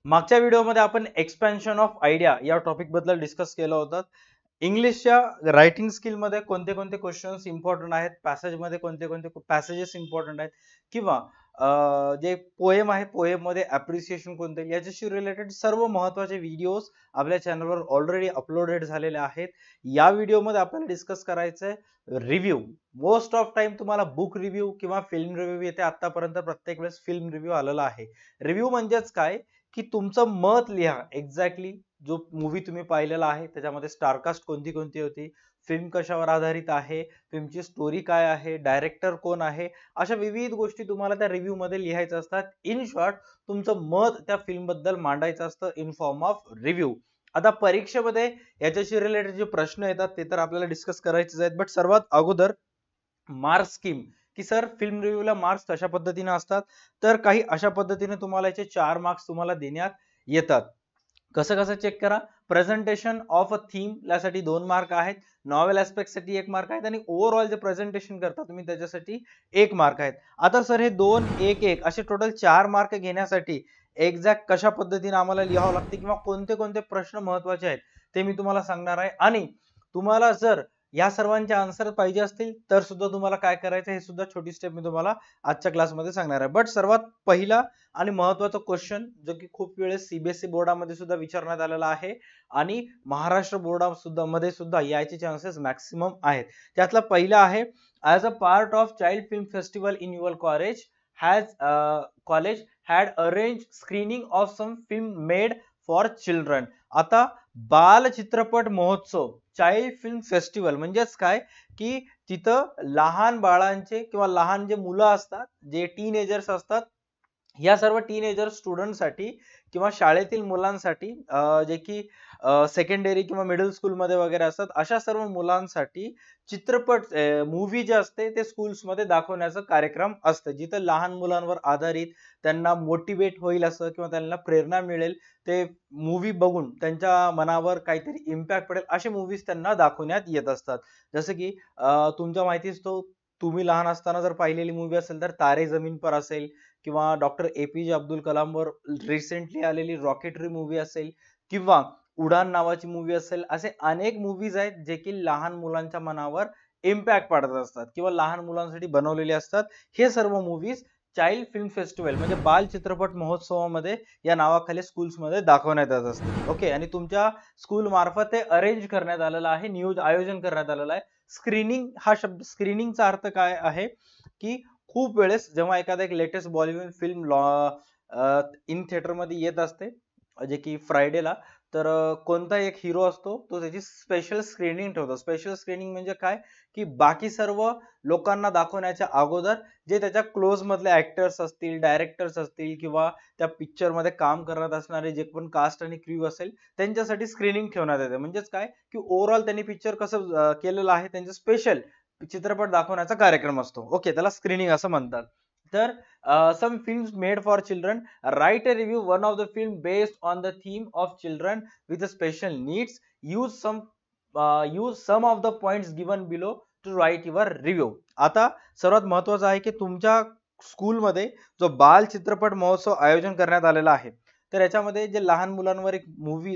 मागच्या व्हिडिओमध्ये आपण एक्सपेन्शन ऑफ आयडिया या टॉपिक बद्दल डिस्कस केलं होतं. इंग्लिशच्या रायटिंग स्किल मध्ये कोणते कोणते क्वेश्चन्स इम्पॉर्टंट आहेत, पॅसेज मध्ये कोणते कोणते पॅसेजेस इम्पॉर्टंट आहेत, किंवा जे पोएम आहे पोएम मध्ये अप्रिसिएशन कोणते, याच्याशी रिलेटेड सर्व महत्त्वाचे व्हिडिओज आपल्या चॅनलवर ऑलरेडी अपलोडेड झालेले आहेत. या व्हिडिओमध्ये आपल्याला डिस्कस करायचं आहे रिव्ह्यू. मोस्ट ऑफ टाइम तुम्हाला बुक रिव्ह्यू किंवा फिल्म रिव्ह्यू येते. आतापर्यंत प्रत्येक वेळेस फिल्म रिव्ह्यू आलेला आहे. रिव्ह्यू म्हणजेच काय की तुमचं मत लिहा. एक्झॅक्टली जो मूवी तुम्ही पाहिलेला आहे त्याच्यामध्ये स्टारकास्ट कोणती कोणती होती, फिल्म कशावर आधारित आहे, फिल्मची स्टोरी काय आहे, डायरेक्टर कोण आहे, अशा विविध गोष्टी तुम्हाला त्या रिव्ह्यू मध्ये लिहायच्या असतात. इन शॉर्ट तुमचं मत त्या फिल्म बद्दल मांडायचं असतं इन फॉर्म ऑफ रिव्ह्यू. आता परीक्षेमध्ये याच्याशी रिलेटेड जे प्रश्न येतात ते तर आपल्याला डिस्कस करायचेच आहेत, बट सर्वात अगोदर मार्क स्कीम, की सर फिल्म रिव्ह्यूला मार्क्स कशा पद्धतीने असतात. तर काही अशा पद्धतीने तुम्हाला याचे 4 मार्क्स तुम्हाला देण्यात येतात. कसं कसं चेक करा. प्रेझेंटेशन ऑफ अ थीम यासाठी 2 मार्क आहेत, नॉवेल ऍस्पेक्ट साठी 1 मार्क आहेत, आणि ओव्हरऑल जे प्रेझेंटेशन करता तुम्ही त्याच्यासाठी 1 मार्क आहेत. आता सर हे 2 1 1 असे टोटल 4 मार्क घेण्यासाठी एक्झॅक्ट कशा पद्धतीने आम्हाला लिहावं लागते किंवा कोणते कोणते प्रश्न महत्वाचे आहेत ते मी तुम्हाला सांगणार आहे. आणि तुम्हाला जर या सर्वांचे आन्सर पाहिजे असतील तर सुद्धा तुम्हाला काय करायचं हे सुद्धा छोटी स्टेप मी तुम्हाला आजच्या क्लासमध्ये सांगणार आहे. बट सर्वात पहिला आणि महत्वाचा क्वेश्चन जो की खूप वेळेस सीबीएसई बोर्डामध्ये सुद्धा विचारण्यात आलेला आहे आणि महाराष्ट्र बोर्डा सुद्धा मध्ये सुद्धा यायचे चान्सेस मॅक्सिमम आहेत. त्यातला पहिला आहे, as a part of child film festival in your college had arrange screening of some film made for children. आता बाल चित्रपट महोत्सव चाइल्ड फिल्म फेस्टिवल म्हणजेच काय की तिथं लहान बाळांचे किंवा लहान जे मुलं असतात, जे टीनेजर्स असतात, या सर्व टीनेजर स्टुडंटसाठी किंवा शाळेतील मुलांसाठी जे की सेकंडरी किंवा मिडल स्कूल मध्ये वगैरे असतात, अशा सर्व मुलांसाठी चित्रपट मूवी जे असते ते स्कूल्स मध्ये दाखवण्याचा कार्यक्रम असतं, जिथं लहान मुलांवर आधारित त्यांना मोटिवेट होईल असं किंवा त्यांना प्रेरणा मिळेल, ते मूवी बघून त्यांच्या मनावर काहीतरी इम्पॅक्ट पडेल असे मूवीज त्यांना दाखवण्यात येत असतात. जसं की तुमच्या माहितीच तो, तुम्ही लहान असताना जर पाहिलेली मूवी असेल तर तारे जमीन पर असेल, किंवा डॉक्टर एपीजे अब्दुल कलामवर रिसेंटली आलेली रॉकेटरी मूवी असेल, किंवा उडान नावाची मूवी असेल, असे अनेक मूवीज आहेत जे की लहान मुलांच्या मनावर इम्पॅक्ट पाडत असतात किंवा लहान मुलांसाठी बनवलेले असतात. हे सर्व मूवीज चाइल्ड फिल्म फेस्टिवल म्हणजे बाल चित्रपट महोत्सवामध्ये या नावाखाली स्कूल्स मध्ये दाखवण्यात येत असते. ओके, आणि तुमच्या स्कूल मार्फत ते अरेंज करण्यात आलेलं आहे, न्यूज आयोजन करण्यात आलेलं आहे. स्क्रीनिंग हा शब्द, स्क्रीनिंगचा अर्थ काय आहे की खूप वेळेस जेव्हा एखादा एक latest Bollywood film in theatre मध्ये येत असते, जे की फ्रायडेला, तर कोणता एक हिरो असतो तो त्याची स्पेशल स्क्रीनिंग ठेवतो. स्पेशल स्क्रीनिंग म्हणजे काय की बाकी सर्व लोकांना दाखवण्याच्या अगोदर जे त्याच्या क्लोज मधले ऍक्टर्स असतील, डायरेक्टर्स असतील, किंवा त्या पिक्चर मध्ये काम करत असणारे जे पण कास्ट आणि क्रू असेल त्यांच्यासाठी स्क्रीनिंग ठेवण्यात येते. म्हणजेच काय की ओव्हरऑल त्यांनी पिक्चर कसं केलेलं आहे त्यांचं स्पेशल चित्रपट दाखवण्याचा कार्यक्रम असतो. ओके, त्याला स्क्रीनिंग असं म्हणतात. तर some films made for children, write a review one of the film based on the theme of children with special needs, use some of the points given below to write your review. आता सर्वात महत्वाचं आहे की तुमच्या स्कूलमध्ये जो बाल चित्रपट महोत्सव आयोजन करण्यात आलेला आहे, तर याच्यामध्ये जे लहान मुलांवर एक मूवी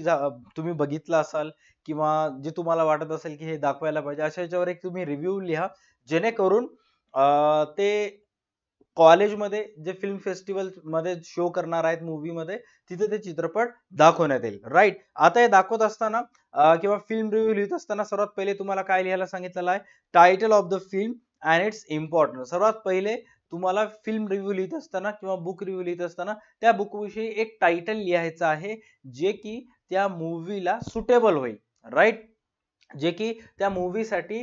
तुम्ही बघितला असाल किंवा जे तुम्हाला वाटत असेल की हे दाखवायला पाहिजे, अशा याच्यावर एक तुम्ही रिव्ह्यू लिहा, जेणेकरून ते कॉलेजमध्ये जे फिल्म फेस्टिवल मध्ये शो करणार आहेत मूवी मध्ये, तिथे ते चित्रपट दाखवण्यात येईल. राईट, आता हे दाखवत असताना किंवा फिल्म रिव्ह्यू लिहित असताना सर्वात पहिले तुम्हाला काय लिहायला सांगितलेलं आहे, title of the film and it's importance. सर्वात पहिले तुम्हाला फिल्म रिव्ह्यू लिहित असताना किंवा बुक रिव्ह्यू लिहित असताना त्या बुक विषयी एक टायटल लिहायचं आहे जे की त्या मूवीला सुटेबल होईल. राईट, जे की त्या मूवीसाठी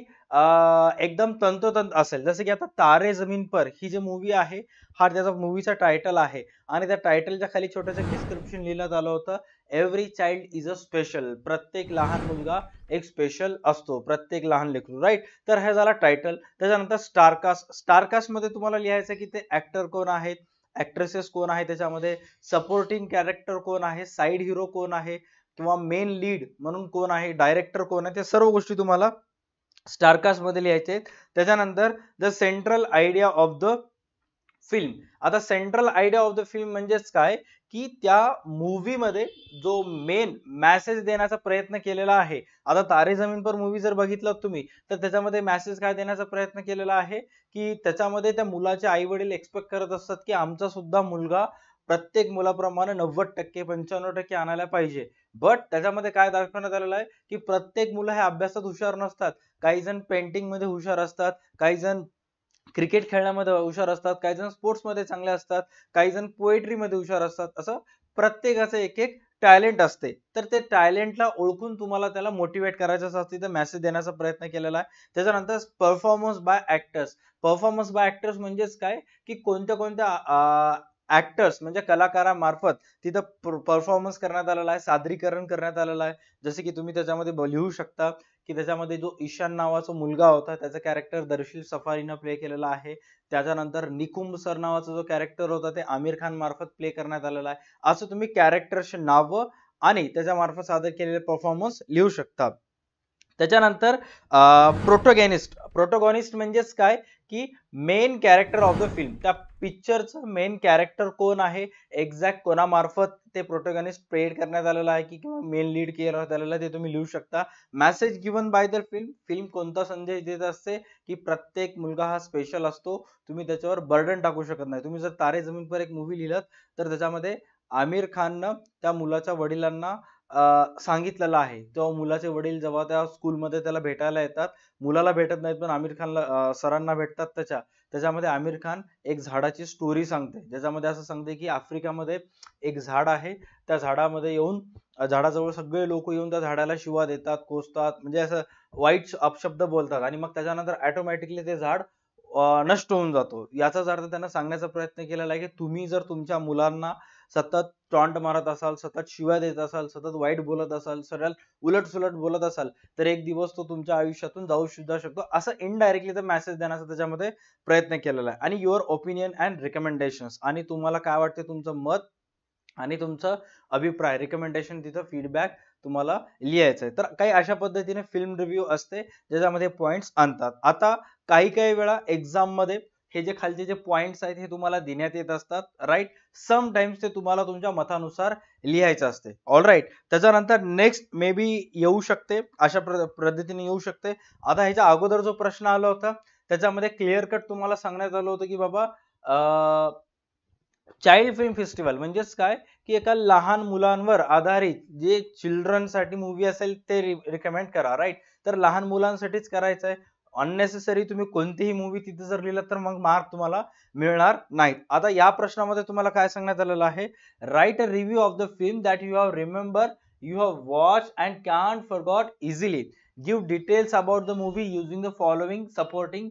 एकदम तंतोतंत असेल. जसं की आता तारे जमीन पर ही जी मूवी आहे, हा त्याचा मूवीचा टायटल आहे, आणि त्या टायटलच्या खाली छोटंसं डिस्क्रिप्शन लिहिण्यात आलं होतं, every child is a special. प्रत्येक लहान मुलगा एक स्पेशल असतो, प्रत्येक लहान लेकरू. राईट, तर हे झाला टायटल. त्याच्यानंतर स्टारकास्ट. स्टारकास्ट मध्ये तुम्हाला लिहायचं की ते ऍक्टर कोण आहेत, ऍक्ट्रेसेस कोण आहे, त्याच्यामध्ये सपोर्टिंग कॅरेक्टर कोण आहे, साईड हिरो कोण आहे, किंवा मेन लीड म्हणून कोण आहे, डायरेक्टर कोण आहे, त्या सर्व गोष्टी तुम्हाला स्टारकास्ट मध्ये लिहायचे आहेत. त्याच्यानंतर the central idea of the film. आता central idea of the film म्हणजेच काय, की त्या मूवी मध्ये जो मेन मेसेज देण्याचा प्रयत्न केलेला आहे. आता तारे जमीन पर मूवी जर बघितलं तुम्ही, तर त्याच्यामध्ये मेसेज काय देण्याचा प्रयत्न केलेला आहे, की त्याच्यामध्ये त्या मुलाचे आई वडील एक्सपेक्ट करत असतात की आमचा सुद्धा मुलगा प्रत्येक मुलाप्रमाणे 90% 95% आणायला पाहिजे. बट त्याच्यामध्ये काय दाखवण्यात आलेलं आहे, की प्रत्येक मुलं हे अभ्यासात हुशार नसतात. काही जण पेंटिंग मध्ये हुशार असतात, काही जण क्रिकेट खेळण्यामध्ये हुशार असतात, काही जण स्पोर्ट्स मध्ये चांगले असतात, काही जण पोएट्री मध्ये हुशार असतात. असं प्रत्येकाचं एक एक टॅलेंट असते. तर ते टॅलेंटला ओळखून तुम्हाला त्याला मोटिवेट करायचं असतं, तिथे मेसेज देण्याचा प्रयत्न केलेला आहे. त्याच्यानंतर performance by actors. Performance by actors म्हणजेच काय, की कोणत्या कोणत्या ऍक्टर्स म्हणजे कलाकारामार्फत तिथं परफॉर्मन्स करण्यात आलेला आहे, सादरीकरण करण्यात आलेलं आहे. जसे की तुम्ही त्याच्यामध्ये लिहू शकता, की त्याच्यामध्ये जो ईशान नावाचा मुलगा होता त्याचा कॅरेक्टर दर्शील सफारीनं प्ले केलेला आहे. त्याच्यानंतर निकुंब सर नावाचा जो कॅरेक्टर होता ते आमिर खान मार्फत प्ले करण्यात आलेला आहे. असं तुम्ही कॅरेक्टरचे नाव आणि त्याच्या मार्फत सादर केलेले परफॉर्मन्स लिहू शकता. त्याच्यानंतर प्रोटोगॅनिस्ट. प्रोटोगॉनिस्ट म्हणजेच काय, की main character of the film. त्या पिक्चरचं मेन कॅरेक्टर कोण आहे, एक्झॅक्ट कोणामार्फत ते प्रोटोगॉनिस्ट प्रेड करण्यात आलेलं आहे की किंवा मेन लीड केलं आलेलं आहे ते तुम्ही लिहू शकता. Message given by the film. Film कोणता संदेश देत असते, की प्रत्येक मुलगा हा स्पेशल असतो. तुम्ही त्याच्यावर बर्डन टाकू शकत नाही. तुम्ही जर तारे जमीन पर एक मूवी लिहिलं तर त्याच्यामध्ये आमिर खाननं त्या मुलाच्या वडिलांना सांगितलेलं आहे. तेव्हा मुलाचे वडील जेव्हा त्या स्कूलमध्ये त्याला भेटायला येतात, मुलाला भेटत नाहीत पण आमिर खानला सरांना भेटतात त्याच्यामध्ये आमिर खान एक झाडाची स्टोरी सांगते. ज्याच्यामध्ये असं सांगते की आफ्रिकामध्ये एक झाड आहे. त्या झाडामध्ये येऊन झाडाजवळ सगळे लोक येऊन त्या झाडाला शिवा देतात, कोसतात, म्हणजे असं वाईट अपशब्द बोलतात आणि मग त्याच्यानंतर ऑटोमॅटिकली ते झाड नष्ट होऊन जातो. याचाच अर्थ त्यांना सांगण्याचा प्रयत्न केलेला आहे की तुम्ही जर तुमच्या मुलांना सतत टॉन्ट मारत असाल, सतत शिव्या देत असाल, सतत वाईट बोलत असाल, सरळ उलट सुलट बोलत असाल, तर एक दिवस तो तुमच्या आयुष्यातून जाऊ सुद्धा शकतो. असं इनडायरेक्टली मेसेज देण्याचा त्याच्यामध्ये प्रयत्न केलेला आहे. आणि युअर ओपिनियन अँड रिकमेंडेशन्स, आणि तुम्हाला काय वाटते तुमचं मत आणि तुमचं अभिप्राय, रिकमेंडेशन, तिथं फीडबॅक तुम्हाला लिहायचं आहे. तर काही अशा पद्धतीने फिल्म रिव्ह्यू असते ज्याच्यामध्ये पॉइंट्स आणतात. आता काही काही वेळा एक्झाम मध्ये हे जे खालचे जे पॉइंट्स आहेत हे तुम्हाला देण्यात येत असतात, राईट. समटाइम्स ते तुम्हाला तुमच्या मतानुसार लिहायचं असते. All right. त्याच्यानंतर नेक्स्ट मे बी येऊ शकते, अशा पद्धतीने येऊ शकते. आता ह्याच्या अगोदर जो प्रश्न आला होता त्याच्यामध्ये क्लिअर कट तुम्हाला सांगण्यात आलं होतं की बाबा चाइल्ड फिल्म फेस्टिवल म्हणजेच काय, की एका लहान मुलांवर आधारित जे चिल्ड्रन साठी मूवी असेल ते रिकमेंड करा, राईट. तर लहान मुलांसाठीच करायचं आहे. अननेसेसरी तुम्ही कोणतीही मूवी तिथे जर लिहिलं तर मग मार्क तुम्हाला मिळणार नाहीत. आता या प्रश्नामध्ये तुम्हाला काय सांगण्यात आलेलं आहे, right a review of the film that you have remember, you have watch and can't forgot easily. Give details about the movie using the following supporting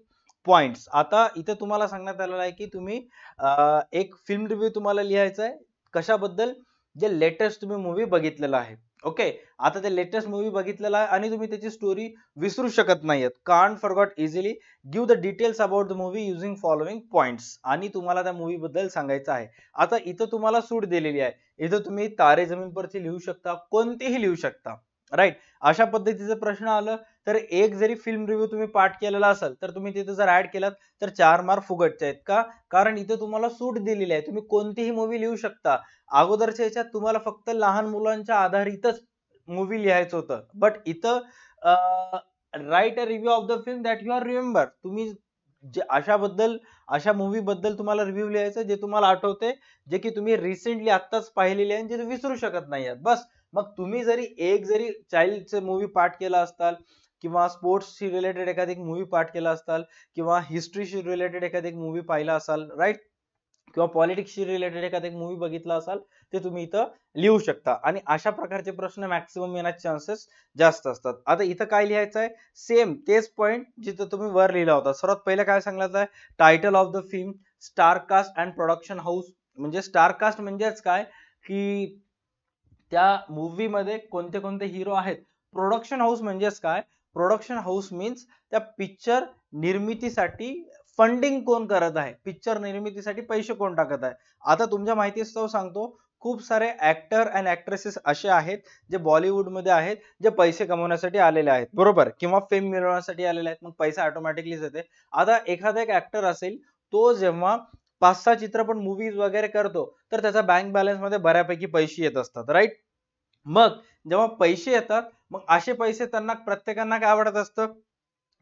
points. आता इथे तुम्हाला सांगण्यात आलेलं आहे की तुम्ही एक फिल्म रिव्ह्यू तुम्हाला लिहायचा आहे कशाबद्दल, जे लेटेस्ट तुम्ही मूवी बघितलेला आहे. ओके. आता ते लेटेस्ट मूवी बघितलेला आहे आणि तुम्ही त्याची स्टोरी विसरू शकत नाहीयेत. Can't forgot easily. Give the details about the movie using following points. आणि तुम्हाला त्या मूवी बद्दल सांगायचं आहे. आता इथं तुम्हाला सूट दिलेली आहे. इथं तुम्ही तारे जमीन परची लिहू शकता, कोणतीही लिहू शकता, राईट. अशा पद्धतीचं प्रश्न आलं तर एक जरी फिल्म रिव्ह्यू तुम्ही पाठ केलेला असेल तर तुम्ही तिथे जर ऍड केलात तर 4 मार्क फुकटचे आहेत. का? कारण इथे तुम्हाला सूट दिलेली आहे, तुम्ही कोणतीही मूवी लिहू शकता. अगोदरच्या याच्यात तुम्हाला फक्त लहान मुलांच्या आधारितच मूवी लिहायचं होतं, बट इथं write a review of the film that you are remember. तुम्ही जे अशा मूवी बद्दल तुम्हाला रिव्ह्यू लिहायचं जे तुम्हाला आठवते, जे की तुम्ही रिसेंटली आत्ताच पाहिलेले आहे, जे तुम्ही विसरू शकत नाही बस. मग तुम्ही जरी चाइल्डचे मूवी पाठ केला असताल किंवा स्पोर्ट्सशी रिलेटेड एखादी मूवी पाठ केला असताल किंवा हिस्ट्रीशी रिलेटेड एखादी मूवी पाहिला असाल, राईट, किंवा पॉलिटिक्सशी रिलेटेड एखादी मूवी बघितला असाल, ते तुम्ही इथं लिहू शकता. आणि अशा प्रकारचे प्रश्न मॅक्सिमम येण्याचे चान्सेस जास्त असतात. आता इथं काय लिहायचं आहे, सेम तेच पॉइंट जिथं तुम्ही वर लिहिला होता. सर्वात पहिले काय सांगितलं आहे, title of the film, star cast and production house. म्हणजे स्टार कास्ट म्हणजेच काय, की त्या मूवी मध्ये कोणते कोणते हिरो आहेत. प्रोडक्शन हाऊस म्हणजेच काय, प्रोडक्शन हाऊस मीन्स त्या पिक्चर निर्मितीसाठी फंडिंग कोण करत आहे, पिक्चर निर्मितीसाठी पैसे कोण टाकत आहे. आता तुमच्या माहितीस्तव सांगतो, खूप सारे ऍक्टर अँड ऍक्ट्रेसेस असे आहेत जे बॉलिवूड मध्ये आहेत, जे पैसे कमवण्यासाठी आलेले आहेत, बरोबर, किंवा फेम मिळवण्यासाठी आलेले आहेत. मग पैसा ऑटोमॅटिकली येते. आता एखादा एक ऍक्टर असेल, तो जेव्हा 5-6 चित्रपट मूवीज वगैरे करतो तर त्याचा बँक बॅलन्स मध्ये बऱ्यापैकी पैसे येत असतात, राईट. मग जेव्हा पैसे येतात, मग असे पैसे त्यांना प्रत्येकांना काय वाटत असतं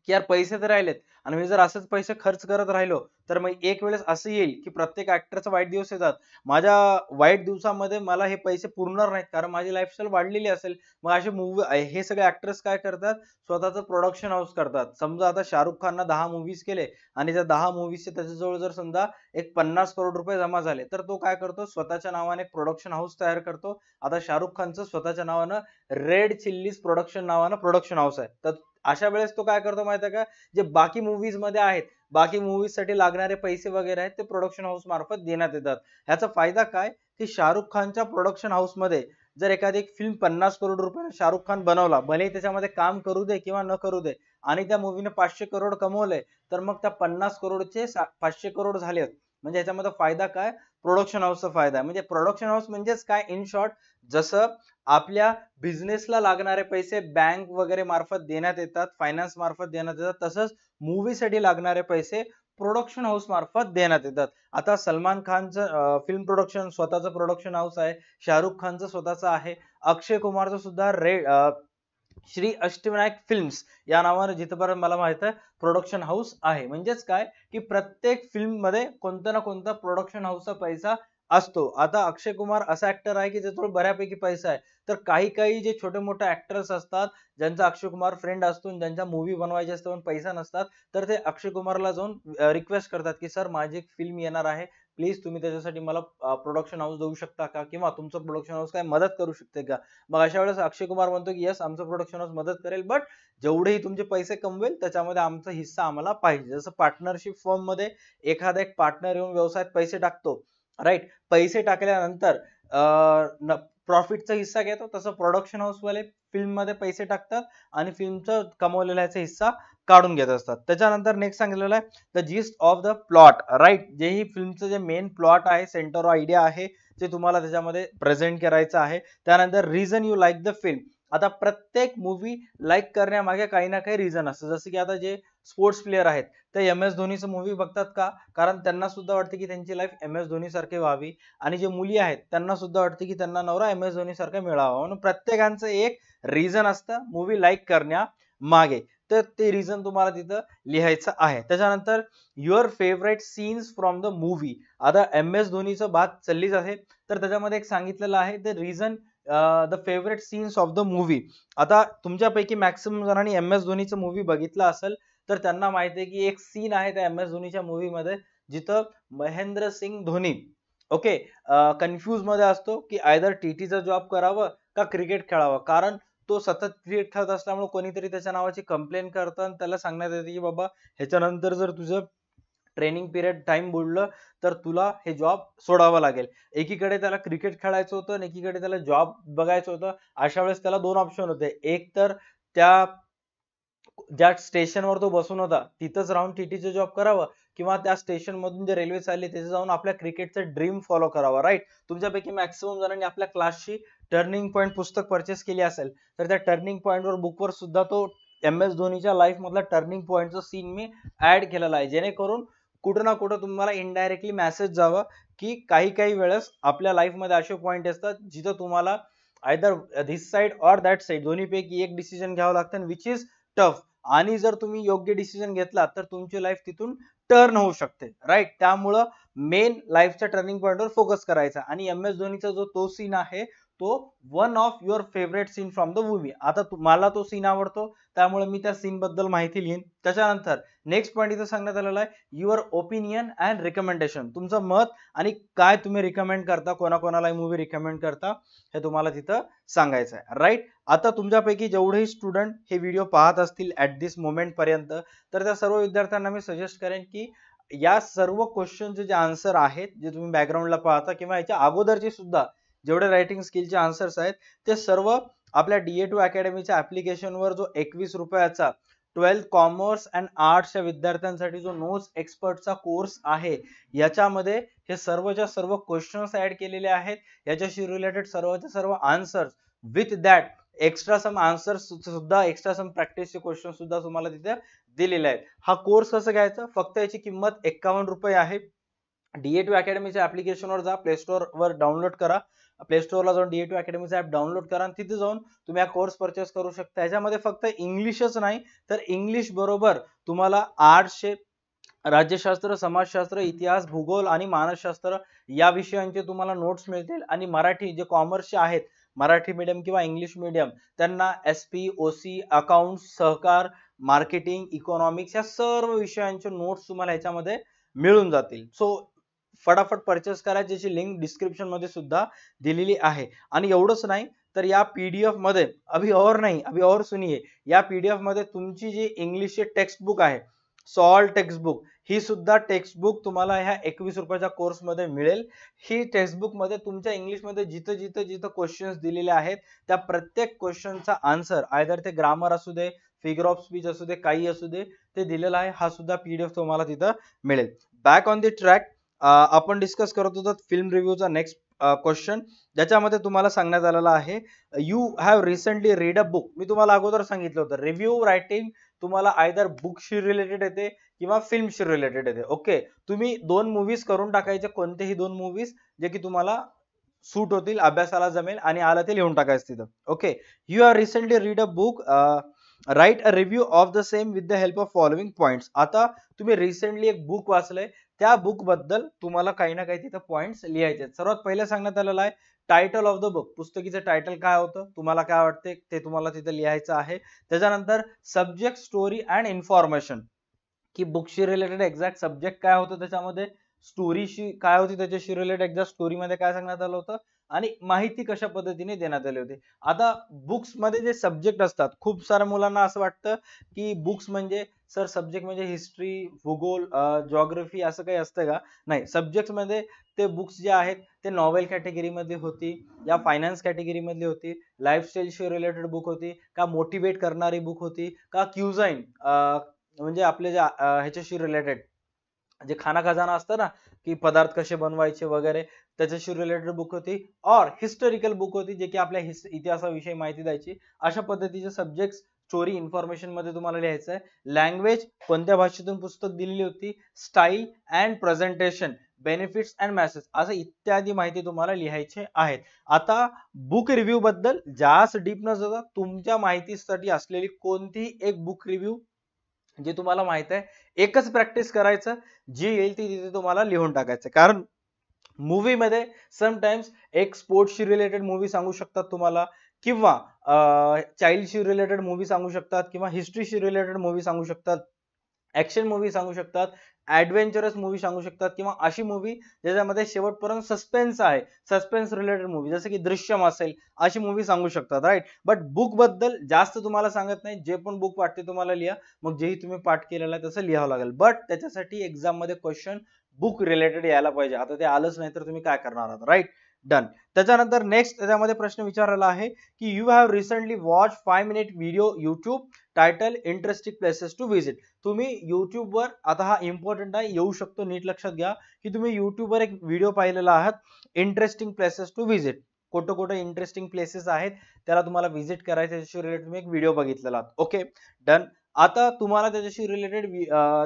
की यार पैसे तर राहिलेत आणि मी जर असेच पैसे खर्च करत राहिलो तर मग एक वेळेस असं येईल की प्रत्येक ऍक्टरचा वाईट दिवस येतात. माझ्या वाईट दिवसामध्ये मला हे पैसे पुरणार नाहीत कारण माझी लाईफस्टाईल वाढलेली असेल. मग असे मूवी हे सगळे ऍक्टर्स काय करतात, स्वतःचं प्रोडक्शन हाऊस करतात. समजा आता शाहरुख खाननं 10 मूवीज केले आणि त्या 10 मूवीजचे त्याच्याजवळ जर समजा एक 50 करोड रुपये जमा झाले तर तो काय करतो, स्वतःच्या नावाने एक प्रोडक्शन हाऊस तयार करतो. आता शाहरुख खानचं स्वतःच्या नावानं रेड चिल्लीज प्रोडक्शन नावानं प्रोडक्शन हाऊस आहे. तर अशा वेळेस तो काय करतो माहिती आहे का, जे बाकी मूवीज मध्ये आहेत, बाकी मूवीज साठी लागणारे पैसे वगैरे आहेत ते प्रोडक्शन हाऊस मार्फत देण्यात येतात. ह्याचा फायदा काय की शाहरुख खानच्या प्रोडक्शन हाऊस मध्ये जर एखादी फिल्म 50 करोड रुपये शाहरुख खान बनवला, भले त्याच्यामध्ये काम करू दे किंवा न करू दे, आणि त्या मूवीने 500 करोड कमवले, तर मग त्या 50 करोडचे 500 करोड झाले. म्हणजे याच्यामध्ये फायदा काय, प्रोडक्शन हाऊसचा फायदा आहे. म्हणजे प्रोडक्शन हाऊस म्हणजेच काय, इन शॉर्ट, जसं आपल्या बिझनेसला लागणारे पैसे बँक वगैरे मार्फत देण्यात येतात, फायनान्स मार्फत देण्यात येतात, तसंच मूवीसाठी लागणारे पैसे प्रोडक्शन हाऊस मार्फत देण्यात येतात. आता सलमान खानचं फिल्म प्रोडक्शन स्वतःचं प्रोडक्शन हाऊस आहे, शाहरुख खानचं स्वतःचं आहे, अक्षय कुमारचं सुद्धा श्री अष्टविनायक फिल्म्स या नावाने जिथपर्यंत मला माहित आहे प्रोडक्शन हाऊस आहे. म्हणजेच काय की प्रत्येक फिल्म मध्ये कोणता ना कोणता प्रोडक्शन हाऊसचा पैसा असतो. आता अक्षय कुमार असा ऍक्टर आहे की ज्याच्याकडे बऱ्यापैकी पैसा आहे. तर काही काही जे छोटे मोठे ऍक्टर्स असतात ज्यांचा अक्षय कुमार फ्रेंड असतो, ज्यांच्या मूवी बनवायचे असतात पण पैसा नसतात, तर ते अक्षय कुमारला जाऊन रिक्वेस्ट करतात की सर माझी एक फिल्म येणार आहे, प्लीज तुम्ही त्याच्यासाठी मला प्रोडक्शन हाऊस देऊ शकता का, किंवा तुमचं प्रोडक्शन हाऊस काय मदत करू शकते का. मग अशा वेळेस अक्षय कुमार म्हणतो की यस, आमचं प्रोडक्शन हाऊस मदत करेल, बट जेवढेही तुमचे पैसे कमवेल त्याच्यामध्ये आमचा हिस्सा आम्हाला पाहिजे. जसं पार्टनरशिप फर्म मध्ये एखादा एक पार्टनर येऊन व्यवसायात पैसे टाकतो, राईट, पैसे टाकल्यानंतर प्रॉफिटचा हिस्सा घेतो, तसं प्रोडक्शन हाऊस वाले फिल्म मध्ये पैसे टाकतात आणि फिल्मचा कमवलेला हिस्सा काढून घेत असतात. त्याच्यानंतर नेक्स्ट सांगितलेलं आहे the gist of the plot, right, जे ही फिल्मचं जे मेन प्लॉट आहे, सेंटर आयडिया आहे, ते तुम्हाला त्याच्यामध्ये प्रेझेंट करायचं आहे. त्यानंतर reason you like the film. आता प्रत्येक मूवी लाईक करण्यामागे काही ना काही रिझन असतं. जसं की आता जे स्पोर्ट्स प्लेअर आहेत ते एम एस धोनीचं मूवी बघतात का, कारण त्यांना सुद्धा वाटते की त्यांची लाईफ एम एस धोनी सारखी व्हावी, आणि जे मुली आहेत त्यांना सुद्धा वाटते की त्यांना नवरा एम एस धोनी सारखा मिळावा. म्हणून प्रत्येकांचं एक रिझन असतं मूवी लाईक करण्या मागे. तर ते रिझन तुम्हाला तिथं लिहायचं आहे. त्याच्यानंतर your favourite scenes from the movie. आता एम एस धोनीचं बात चाललीच आहे, तर त्याच्यामध्ये एक सांगितलेलं आहे the reason the favourite scenes of the movie. आता तुमच्यापैकी मॅक्सिमम जणांनी एम एस धोनीचं मूवी बघितला असेल तर त्यांना माहिती आहे की एक सीन आहे त्या एम एस धोनीच्या मूवी मध्ये जिथं महेंद्र सिंग धोनी, ओके, कन्फ्यूज मध्ये असतो की आयदर टीटीचा जॉब करावं का क्रिकेट खेळावं, कारण तो सतत क्रिकेट खेळत असल्यामुळे कोणीतरी त्याच्या नावाची कंप्लेंट करतं आणि त्याला सांगण्यात येते की बाबा ह्याच्यानंतर जर तुझं ट्रेनिंग पिरियड टाइम बुडलं तर तुला हे जॉब सोडावं लागेल. एकीकडे त्याला क्रिकेट खेळायचं होतं आणि एकीकडे त्याला जॉब बघायचं होतं. अशा वेळेस त्याला दोन ऑप्शन होते, एक तर त्या ज्या स्टेशनवर तो बसून होता तिथंच राहून टीटीचं जॉब करावं, किंवा त्या स्टेशन मधून जे रेल्वे चालली तिथे जाऊन आपल्या क्रिकेटचं ड्रीम फॉलो करावा, राईट. तुमच्यापैकी मॅक्सिमम जणांनी आपल्या क्लासची टर्निंग पॉईंट पुस्तक परचेस केली असेल तर त्या टर्निंग पॉईंटवर बुकवर सुद्धा तो एम एस धोनीच्या लाईफ मधला टर्निंग पॉईंटचा सीन मी ऍड केलेला आहे, जेणेकरून कुठं ना कुठं तुम्हाला इनडायरेक्टली मेसेज जावं की काही काही वेळेस आपल्या लाईफ मध्ये असे पॉईंट असतात जिथं तुम्हाला either this side or that side दोन्हीपैकी एक डिसिजन घ्यावं लागतं, विच इज टफ. आणि जर तुम्ही योग्य डिसिजन घेतला तर तुमची लाईफ तिथून टर्न होऊ शकते, राईट. त्यामुळं मेन लाईफच्या टर्निंग पॉईंटवर फोकस करायचा. आणि एम एस धोनीचा जो तो सीन आहे तो one of your favourite scene from the movie. आता मला तो सीन आवडतो त्यामुळे मी त्या सीन बद्दल माहिती लिहीन. त्याच्यानंतर नेक्स्ट पॉईंट इथं सांगण्यात आलेला आहे युअर ओपिनियन अँड रिकमेंडेशन. तुमचं मत आणि काय तुम्ही रिकमेंड करता, कोणाकोणाला मूवी रिकमेंड करता हे तुम्हाला तिथं सांगायचं आहे, राईट. आता तुमच्यापैकी जेवढेही स्टुडंट हे व्हिडिओ पाहत असतील ऍट दिस मोमेंट पर्यंत, तर त्या सर्व विद्यार्थ्यांना मी सजेस्ट करेन की या सर्व क्वेश्चनचे जे आन्सर आहेत जे तुम्ही बॅकग्राऊंडला पाहता किंवा याच्या अगोदरचे सुद्धा जेवढे रायटिंग स्किलचे आन्सर्स आहेत ते सर्व आपल्या DA2 अकॅडमीच्या ऍप्लिकेशनवर जो 21 रुपयाचा 12th कॉमर्स अँड आर्ट्सच्या विद्यार्थ्यांसाठी जो नोट्स एक्सपर्टचा कोर्स आहे याच्यामध्ये हे सर्वच्या सर्व क्वेश्चन्स ऍड केलेले आहेत, याच्याशी रिलेटेड सर्वच्या सर्व answers with that extra some answers सुद्धा, एक्स्ट्रा सम प्रॅक्टिसचे क्वेश्चन सुद्धा तुम्हाला तिथे दिलेले आहेत. हा कोर्स कसं घ्यायचा, फक्त याची किंमत 51 रुपये आहे. DA2 अकॅडमीच्या ऍप्लिकेशनवर जा, प्ले स्टोअर वर डाउनलोड करा. प्ले स्टोअरला जाऊन DA2 अकॅडमीचा ऍप डाउनलोड करा आणि तिथे जाऊन तुम्ही हा कोर्स परचेस करू शकता. याच्यामध्ये फक्त इंग्लिशच नाही तर इंग्लिश बरोबर तुम्हाला आर्ट्सचे राज्यशास्त्र, समाजशास्त्र, इतिहास, भूगोल आणि मानसशास्त्र या विषयांचे तुम्हाला नोट्स मिळतील. आणि मराठी जे कॉमर्सचे आहेत, मराठी मीडियम किंवा इंग्लिश मीडियम, त्यांना SP, OC, अकाउंट, सहकार, मार्केटिंग, इकॉनॉमिक्स या सर्व विषयांचे नोट्स तुम्हाला ह्याच्यामध्ये मिळून जातील. सो फटाफट परचेस करा, ज्याची लिंक डिस्क्रिप्शन मध्ये सुद्धा दिलेली आहे. आणि एवढंच नाही तर या PDF मध्ये अभी और नहीं, अभी और सुनिए, या PDF मध्ये तुमची जी इंग्लिशचे टेक्स्ट बुक आहे, सॉल टेक्स्ट बुक, ही सुद्धा टेक्स्ट बुक तुम्हाला ह्या 21 रुपयाच्या कोर्स मध्ये मिळेल. ही टेक्स्ट बुक मध्ये तुमच्या इंग्लिश मध्ये जिथं जिथं जिथं क्वेश्चन्स दिलेले आहेत त्या प्रत्येक क्वेश्चनचा आन्सर, आयदर ते ग्रामर असू दे, फिगर ऑफ स्पीच असू दे, काही असू दे, ते दिलेलं आहे. हा सुद्धा PDF तुम्हाला तिथं मिळेल. बॅक ऑन द ट्रॅक, आपण डिस्कस करत होतो फिल्म रिव्ह्यूचा नेक्स्ट क्वेश्चन, ज्याच्यामध्ये तुम्हाला सांगण्यात आलेला आहे, you have recently read a book. मी तुम्हाला अगोदर सांगितलं होतं रिव्ह्यू रायटिंग तुम्हाला आयदर बुकशी रिलेटेड येते किंवा फिल्मशी रिलेटेड येते. ओके, तुम्ही 2 मूवीज करून टाकायचे, कोणतेही 2 मूवीज जे की तुम्हाला सूट होतील, अभ्यासाला जमेल आणि आलं ते लिहून टाकायचं तिथं. Okay, you have recently read a book, right a review of the same with the help of following points. आता तुम्ही रिसेंटली एक बुक वाचलंय, त्या बुक बद्दल तुम्हाला काही ना काही तिथं पॉइंट्स लिहायचे. सर्वात पहिले सांगण्यात आलेलं आहे टायटल ऑफ द बुक, पुस्तकीचं टायटल काय होतं, तुम्हाला काय वाटते ते तुम्हाला तिथे लिहायचं आहे. त्याच्यानंतर सब्जेक्ट, स्टोरी अँड इन्फॉर्मेशन, की बुकशी रिलेटेड एक्झॅक्ट सब्जेक्ट काय होतं, त्याच्यामध्ये स्टोरीशी काय होती, त्याच्याशी रिलेटेड एक्झॅक्ट स्टोरीमध्ये काय सांगण्यात आलं होतं आणि माहिती कशा पद्धतीने देण्यात आली होती. आता बुक्स मध्ये जे सब्जेक्ट असतात, खूप साऱ्या मुलांना असं वाटतं की बुक्स म्हणजे सर सब्जेक्ट म्हणजे हिस्ट्री, भूगोल, जिओग्राफी असं काही असतं का? नाही, सब्जेक्ट मध्ये ते बुक्स जे आहेत ते नॉवेल कॅटेगरी मध्ये होती, या फायनान्स कॅटेगरी मधली होती, लाईफस्टाईलशी रिलेटेड बुक होती का, मोटिवेट करणारी बुक होती का, क्युझाईन म्हणजे आपले जे ह्याच्याशी रिलेटेड जे खाना खजाना असतं ना, की पदार्थ कसे बनवायचे वगैरे, त्याच्याशी रिलेटेड बुक होती, और हिस्टोरिकल बुक होती जे की आपल्या इतिहासाविषयी माहिती द्यायची. अशा पद्धतीचे सब्जेक्ट, स्टोरी, इन्फॉर्मेशन मध्ये तुम्हाला लिहायचं आहे. लँग्वेज, कोणत्या भाषेतून पुस्तक दिलेली होती, style and presentation, benefits and message, असं इत्यादी माहिती तुम्हाला लिहायचे आहेत. आता बुक रिव्ह्यू बद्दल जास्त डीप न जाता तुमच्या माहितीसाठी असलेली कोणतीही एक बुक रिव्ह्यू जे तुम्हाला माहित आहे, एकच प्रॅक्टिस करायचं, जी येईल ती तिथे तुम्हाला लिहून टाकायचं. कारण मूवी मध्ये समटाइम्स एक स्पोर्ट्सशी रिलेटेड मूवी सांगू शकतात तुम्हाला, किंवा चाइल्डशी रिलेटेड मूवी सांगू शकतात, किंवा हिस्ट्रीशी रिलेटेड मूवी सांगू शकतात, ऍक्शन मूवी सांगू शकतात, ऍडव्हेंचरस मूवी सांगू शकतात, किंवा अशी मूवी ज्याच्यामध्ये शेवटपर्यंत सस्पेन्स आहे, सस्पेन्स रिलेटेड मूवी जसं की दृश्यम असेल, अशी मूवी सांगू शकतात, राईट. बट बुक बद्दल जास्त तुम्हाला सांगत नाही, जे पण बुक वाटते तुम्हाला लिहा, मग जेही तुम्ही पाठ केलेला आहे तसं लिहावं लागेल. बट त्याच्यासाठी एक्झाम मध्ये क्वेश्चन बुक रिलेटेड यायला पाहिजे. आता ते आलंच नाही तर तुम्ही काय करणार आहात, राईट. डन. त्याच्यानंतर नेक्स्ट त्याच्यामध्ये प्रश्न विचारलेला आहे की you have recently watch 5 minute video YouTube title interesting places to visit. तुम्ही YouTube वर, आता हा इम्पॉर्टंट आहे, येऊ शकतो, नीट लक्षात घ्या, की तुम्ही YouTube वर एक व्हिडिओ पाहिलेला आहात, इंटरेस्टिंग प्लेसेस टू व्हिजिट, कुठं कुठं इंटरेस्टिंग प्लेसेस आहेत त्याला तुम्हाला व्हिजिट करायचं, त्याच्याशी रिलेटेड तुम्ही एक व्हिडिओ बघितलेला आहात. Okay, done. आता तुम्हाला त्याच्याशी रिलेटेड,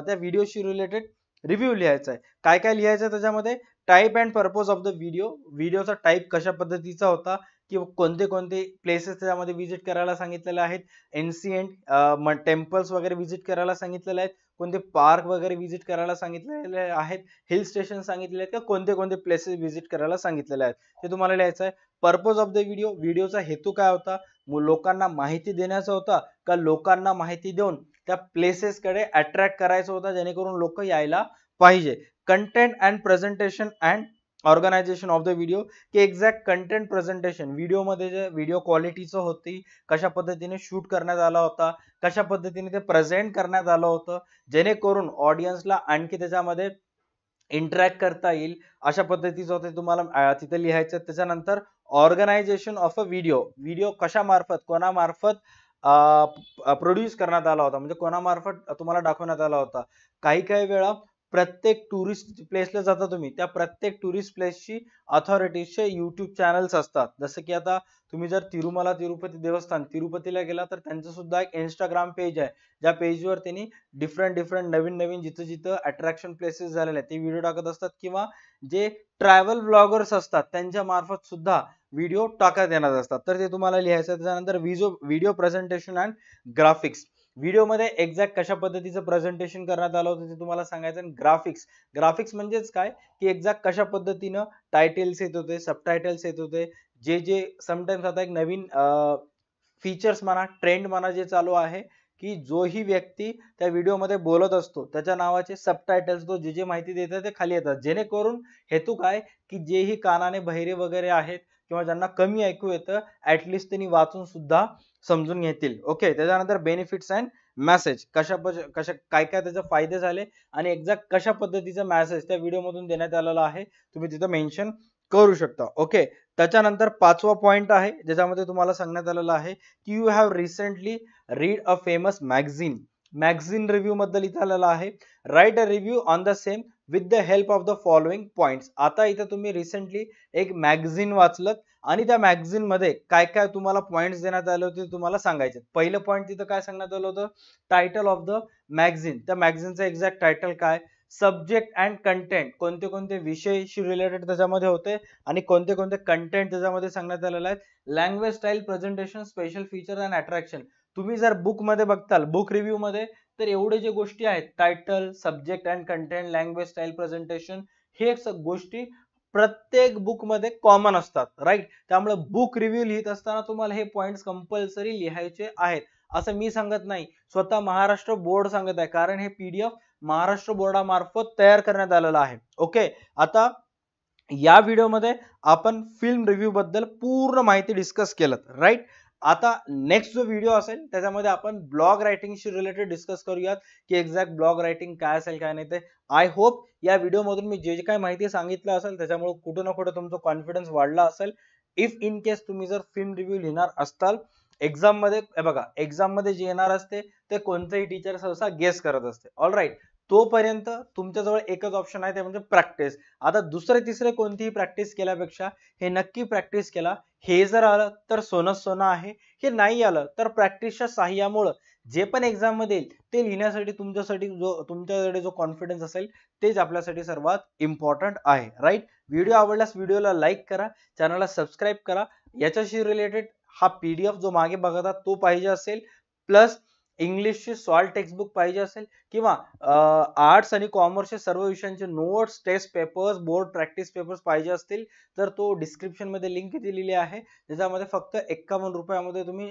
त्या व्हिडिओशी रिलेटेड रिव्ह्यू लिहायचा आहे. काय काय लिहायचं त्याच्यामध्ये, type and purpose of the video, व्हिडिओचा टाईप कशा पद्धतीचा होता, किंवा कोणते कोणते प्लेसेस त्याच्यामध्ये व्हिजिट करायला सांगितलेले आहेत, एन्शियंट टेम्पल्स वगैरे व्हिजिट करायला सांगितलेले आहेत, कोणते पार्क वगैरे व्हिजिट करायला सांगितलेले आहेत, हिल स्टेशन सांगितलेले आहेत, का कोणते कोणते प्लेसेस व्हिजिट करायला सांगितलेले आहेत, ते तुम्हाला लिहायचं आहे. पर्पज ऑफ द व्हिडिओ, व्हिडिओचा हेतू काय होता, लोकांना माहिती देण्याचा होता का लोकांना माहिती देऊन त्या प्लेसेस कडे अट्रॅक्ट करायचं होतं जेणेकरून लोक यायला पाहिजे. Content and presentation and organisation of the video, की एक्झॅक्ट कंटेंट प्रेझेंटेशन व्हिडिओमध्ये जे व्हिडिओ क्वालिटीचं होती, कशा पद्धतीने शूट करण्यात आला होता, कशा पद्धतीने ते प्रेझेंट करण्यात आलं होतं, जेणेकरून ऑडियन्सला आणखी त्याच्यामध्ये इंटरॅक्ट करता येईल, अशा पद्धतीचं होतं, तुम्हाला तिथे लिहायचं. त्याच्यानंतर organisation of a video, video कशा मार्फत, कोणामार्फत प्रोड्यूस करण्यात आला होता, म्हणजे कोणामार्फत तुम्हाला दाखवण्यात आला होता. काही काही वेळा प्रत्येक टुरिस्ट प्लेसला जाता तुम्ही, त्या प्रत्येक टुरिस्ट प्लेसची अथॉरिटीजचे युट्यूब चॅनल्स असतात. जसं की आता तुम्ही जर तिरुमला तिरुपती देवस्थान तिरुपतीला गेला तर त्यांचं सुद्धा एक इंस्टाग्राम पेज आहे, ज्या पेजवर त्यांनी डिफरंट नवीन नवीन जिथं जिथं अट्रॅक्शन प्लेसेस झालेले आहेत ते व्हिडिओ टाकत असतात, किंवा जे ट्रॅव्हल ब्लॉगर्स असतात त्यांच्या मार्फत सुद्धा व्हिडिओ टाकत येणार असतात. तर ते तुम्हाला लिहायचं. त्याच्यानंतर व्हिडिओ प्रेझेंटेशन अँड ग्राफिक्स, व्हिडिओमध्ये एक्झॅक्ट कशा पद्धतीचं प्रेझेंटेशन करण्यात आलं होतं ते तुम्हाला सांगायचं. आणि ग्राफिक्स म्हणजेच काय की एक्झॅक्ट कशा पद्धतीनं टायटल्स येत होते, सबटायटल्स येत होते, जे समटाइम्स आता एक नवीन फीचर्स म्हणा, ट्रेंड म्हणा जे चालू आहे, की जोही व्यक्ती त्या व्हिडिओमध्ये बोलत असतो त्याच्या नावाचे सबटायटल्स तो जे माहिती देतात ते खाली येतात. जेणेकरून हेतू काय की जेही कानाने बहिरे वगैरे आहेत किंवा ज्यांना कमी ऐकू येतं ऍटलिस्ट त्यांनी वाचून सुद्धा समजून घेतील. ओके, त्याच्यानंतर बेनिफिट्स अँड मेसेज, कशा काय काय त्याचे फायदे झाले आणि एक्झॅक्ट कशा पद्धतीचा मेसेज त्या व्हिडिओ मधून देण्यात आलेला आहे तुम्ही तिथं मेन्शन करू शकता. ओके, त्याच्यानंतर 5वा पॉइंट आहे ज्याच्यामध्ये तुम्हाला सांगण्यात आलेलं आहे की you have recently read a famous magazine review बद्दल इथं आलेलं आहे. Right a review on the same with the help of the following points. आता इथं तुम्ही रिसेंटली एक मॅगझिन वाचलत आणि त्या मॅगझिन मध्ये काय काय तुम्हाला पॉइंट्स देण्यात आले होते तुम्हाला सांगायचे. पहिलं पॉइंट तिथं काय सांगण्यात आलं होतं, टायटल ऑफ द मॅगझिन, त्या मॅगझिनचं एक्झॅक्ट टायटल काय, सब्जेक्ट अँड कंटेंट, कोणते कोणते विषयशी रिलेटेड त्याच्यामध्ये होते आणि कोणते कोणते कंटेंट त्याच्यामध्ये सांगण्यात आलेलं आहे. Language style, presentation, special feature and attraction. तुम्ही जर बुक मध्ये बघताल, बुक रिव्ह्यू मध्ये, तर एवढे जे गोष्टी आहेत title, subject and content, language style, presentation, हे गोष्टी प्रत्येक बुक मध्ये कॉमन असतात. राईट, त्यामुळे बुक रिव्ह्यू लिहित असताना तुम्हाला हे पॉइंट्स कंपल्सरी लिहायचे आहेत. असं मी सांगत नाही, स्वतः महाराष्ट्र बोर्ड सांगत आहे, कारण हे पीडीएफ महाराष्ट्र बोर्डामार्फत तयार करण्यात आलेलं आहे. ओके, आता या व्हिडिओमध्ये आपण फिल्म रिव्ह्यू बद्दल पूर्ण माहिती डिस्कस केलं. राईट, आता नेक्स्ट जो व्हिडिओ असेल त्याच्यामध्ये आपण ब्लॉग रायटिंगशी रिलेटेड डिस्कस करूयात की एक्झॅक्ट ब्लॉग रायटिंग काय असेल काय नाही ते. आय होप या व्हिडिओमधून मी जे काय माहिती सांगितलं असेल त्याच्यामुळे कुठं ना कुठं तुमचा कॉन्फिडन्स वाढला असेल. इफ इन केस तुम्ही जर फिल्म रिव्ह्यू लिहिणार असताल एक्झाम मध्ये, बघा एक्झाम मध्ये जे येणार असते ते कोणतेही टीचर सहसा गेस करत असते. ऑल राईट, तोपर्यंत तुमच्याजवळ एकच ऑप्शन आहे ते म्हणजे प्रॅक्टिस. आता दुसरे तिसरे कोणतीही प्रॅक्टिस केल्यापेक्षा हे नक्की प्रॅक्टिस केला. हे जर आलं तर सोनंच सोनं आहे, हे नाही आलं तर प्रॅक्टिसच्या साह्यामुळे जे पण एक्झाम मध्ये येईल ते लिहिण्यासाठी तुमच्याकडे जो कॉन्फिडन्स असेल तेच आपल्यासाठी सर्वात इम्पॉर्टंट आहे. राईट, व्हिडिओ आवडल्यास व्हिडिओला लाईक करा, चॅनलला सबस्क्राईब करा. याच्याशी रिलेटेड हा पीडीएफ जो मागे बघा तो पाहिजे असेल, प्लस इंग्लिशची सॉल्ट टेक्स्टबुक पाहिजे असेल, किंवा आर्ट्स आणि कॉमर्सचे सर्व विषयांचे notes, test papers, board practice papers पाहिजे असतील तर तो डिस्क्रिप्शन मध्ये लिंक दिलेली आहे, ज्याच्यामध्ये फक्त 51 रुपयामध्ये तुम्ही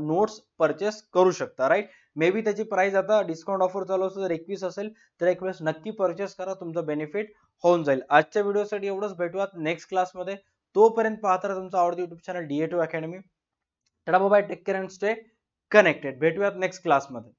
नोट्स परचेस करू शकता. राईट, मे बी त्याची प्राइस आता डिस्काउंट ऑफर चालू असेल, जर 21 असेल तर एक वेळेस नक्की परचेस करा, तुमचं बेनिफिट होऊन जाईल. आजच्या व्हिडिओसाठी एवढंच, भेटूयात नेक्स्ट क्लासमध्ये. तोपर्यंत पाहत राहा तुमचं आवडतं YouTube channel DA2 academy. Tata bye, take care and stay connected. भेटूयात नेक्स्ट क्लासमध्ये.